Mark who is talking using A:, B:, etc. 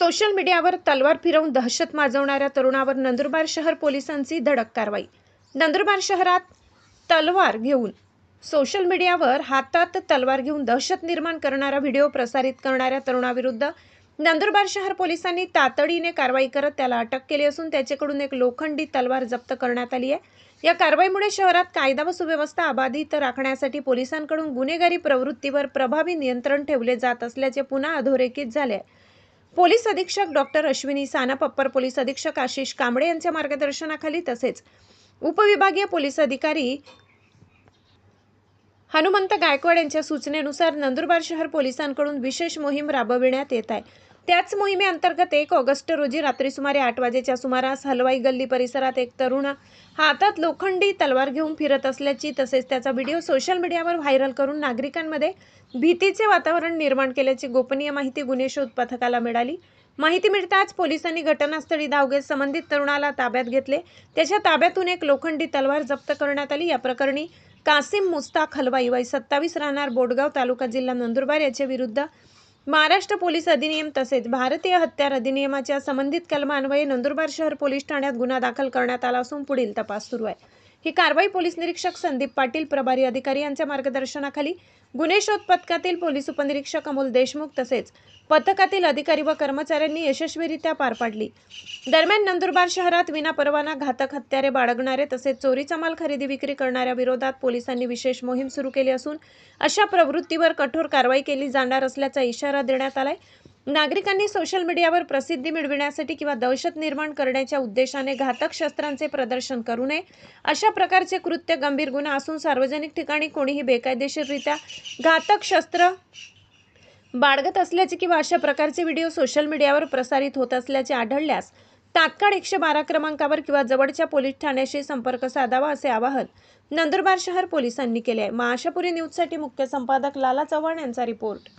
A: Social मीडियावर तलवार फिरवून दहशत माजवणाऱ्या तरुणावर नंदुरबार शहर पोलिसांची धडक कारवाई। नंदुरबार शहरात तलवार घेऊन सोशल मीडियावर हातात तलवार घेऊन दहशत निर्माण करणारा व्हिडिओ प्रसारित करणाऱ्या तरुणाविरुद्ध नंदुरबार शहर पोलिसांनी तातडीने कारवाई करत त्याला अटक केली असून त्याच्याकडून एक लोखंडी तलवार जप्त करण्यात आली आहे। या कारवाईमुळे शहरात कायदा व सुव्यवस्था अबाधित राखण्यासाठी पोलिसांकडून गुन्हेगारी प्रवृत्तीवर प्रभावी नियंत्रण ठेवले जात असल्याचे पुन्हा अधोरेखित झाले आहे। पोलीस अधीक्षक doctor Ashwini Sanap, upper police अधीक्षक आशिष कांबळे यांच्या मार्गदर्शनाखाली तसेच उपविभागीय पोलीस अधिकारी हनुमंत गायकवाड यांच्या सूचनेनुसार नंदुरबार शहर पोलिसांकडून विशेष मोहीम राबविण्यात येत आहे। त्याच मोहिमेअंतर्गत 1 ऑगस्ट रोजी रात्री सुमारे 8 वाजेच्या सुमारास हलवाई गल्ली परिसरात एक तरुण हातात लोखंडी तलवार घेऊन फिरत असल्याची तसेच त्याचा व्हिडिओ सोशल मीडियावर व्हायरल करून नागरिकांमध्ये भीतीचे वातावरण निर्माण केल्याची गोपनीय माहिती गुन्हे शोध पथकाला मिळाली। माहिती मिळताच पोलिसांनी घटनास्थळी धाव घेत संबंधित तरुणाला ताब्यात घेतले। त्याच्या ताब्यातून एक लोखंडी तलवार जप्त करण्यात आली। या प्रकरणी कासिम मुस्ताक हलवाई वय 27 राहणार बोडगाव तालुका जिल्हा नंदुरबार याच्या विरुद्ध महाराष्ट्र पोलीस अधिनियम तसेच भारतीय हत्यार अधिनियमाच्या संबंधित कलमान्वये नंदुरबार शहर पोलीस ठाण्यात गुन्हा दाखल करण्यात आला असून पुढील तपास सुरू आहे। ही कारवाई पोलीस निरीक्षक संदीप पाटील, प्रभारी अधिकारी यांच्या मार्गदर्शनाखाली गुन्हे शोध पथकातील पोलीस उपनिरीक्षक अमोल देशमुख तसेच पथकातील अधिकारी व कर्मचाऱ्यांनी यशस्वीरित्या पार पाडली। दरम्यान नंदुरबार शहरात विनापरवाना घातक हत्यारे बाळगणारे तसेच चोरीचा माल खरेदी विक्री करणाऱ्या विरोधात पोलिसांनी विशेष मोहीम सुरू केली असून अशा प्रवृत्तीवर कठोर कारवाई केली जाणार असल्याचा इशारा देण्यात आलाय। नागरिकांनी सोशल मीडियावर प्रसिद्धी मिळविण्यासाठी किंवा दहशत निर्माण करण्याच्या उद्देशाने घातक शस्त्रांचे प्रदर्शन करू नये। अशा प्रकारचे कृत्य गंभीर गुन्हा असून सार्वजनिक ठिकाणी कोणीही बेकायदेशीररित्या घातक शस्त्र बाळगत असल्याचे किंवा अशा प्रकारचे व्हिडिओ सोशल मीडियावर प्रसारित होत असल्याचे आढळल्यास तात्काळ 112 क्रमांकावर किंवा जवळच्या पोलीस ठाण्याशी संपर्क साधावा असे आवाहन नंदुरबार शहर पोलिसांनी केले आहे। महाआशापुरी न्यूजसाठी मुख्य संपादक लाला चव्हाण यांचा रिपोर्ट।